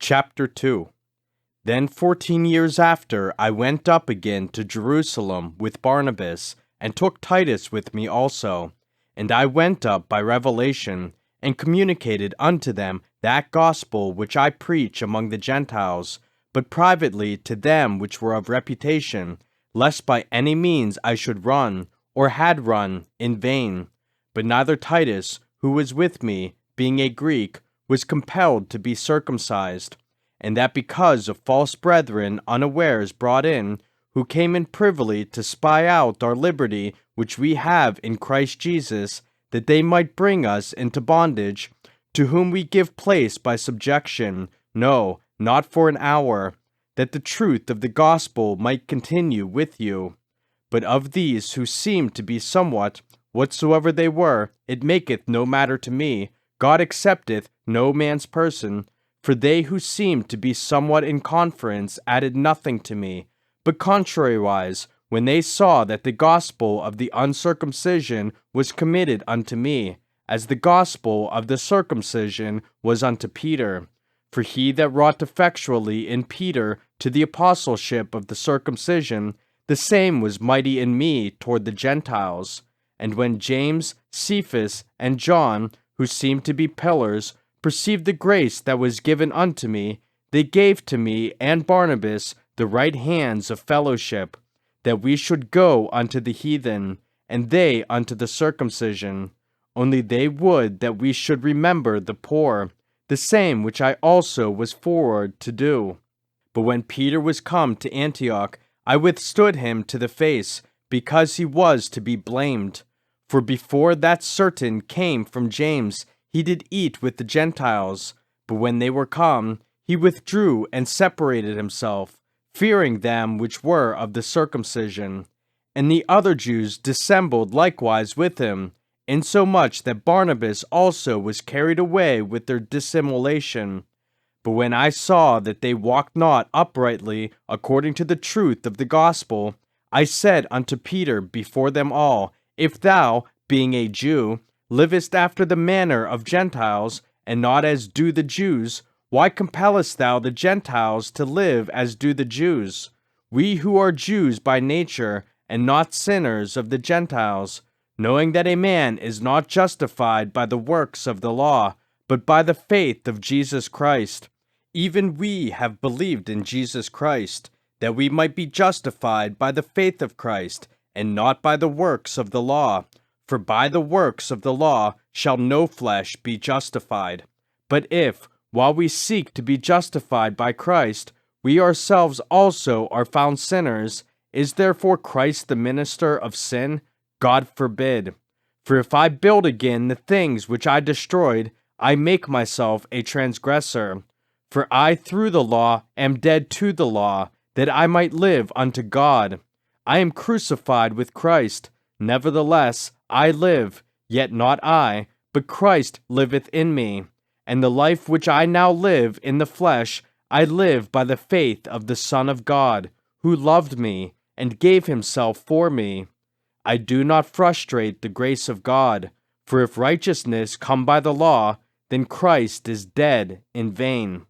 Chapter 2. Then 14 years after, I went up again to Jerusalem with Barnabas, and took Titus with me also. And I went up by revelation, and communicated unto them that gospel which I preach among the Gentiles, but privately to them which were of reputation, lest by any means I should run, or had run, in vain. But neither Titus, who was with me, being a Greek, was compelled to be circumcised, and that because of false brethren unawares brought in, who came in privily to spy out our liberty which we have in Christ Jesus, that they might bring us into bondage, to whom we give place by subjection, no, not for an hour, that the truth of the gospel might continue with you. But of these who seemed to be somewhat, whatsoever they were, it maketh no matter to me, God accepteth no man's person, for they who seemed to be somewhat in conference added nothing to me, but contrariwise, when they saw that the gospel of the uncircumcision was committed unto me, as the gospel of the circumcision was unto Peter. For he that wrought effectually in Peter to the apostleship of the circumcision, the same was mighty in me toward the Gentiles. And when James, Cephas, and John, who seemed to be pillars, perceived the grace that was given unto me, they gave to me and Barnabas the right hands of fellowship, that we should go unto the heathen, and they unto the circumcision. Only they would that we should remember the poor, the same which I also was forward to do. But when Peter was come to Antioch, I withstood him to the face, because he was to be blamed. For before that certain came from James, he did eat with the Gentiles, but when they were come, he withdrew and separated himself, fearing them which were of the circumcision. And the other Jews dissembled likewise with him, insomuch that Barnabas also was carried away with their dissimulation. But when I saw that they walked not uprightly according to the truth of the gospel, I said unto Peter before them all, If thou, being a Jew, livest after the manner of Gentiles, and not as do the Jews, why compellest thou the Gentiles to live as do the Jews? We who are Jews by nature, and not sinners of the Gentiles, knowing that a man is not justified by the works of the law, but by the faith of Jesus Christ. Even we have believed in Jesus Christ, that we might be justified by the faith of Christ, and not by the works of the law. For by the works of the law shall no flesh be justified. But if, while we seek to be justified by Christ, we ourselves also are found sinners, is therefore Christ the minister of sin? God forbid. For if I build again the things which I destroyed, I make myself a transgressor. For I through the law am dead to the law, that I might live unto God. I am crucified with Christ. Nevertheless, I live, yet not I, but Christ liveth in me. And the life which I now live in the flesh, I live by the faith of the Son of God, who loved me, and gave himself for me. I do not frustrate the grace of God, for if righteousness come by the law, then Christ is dead in vain.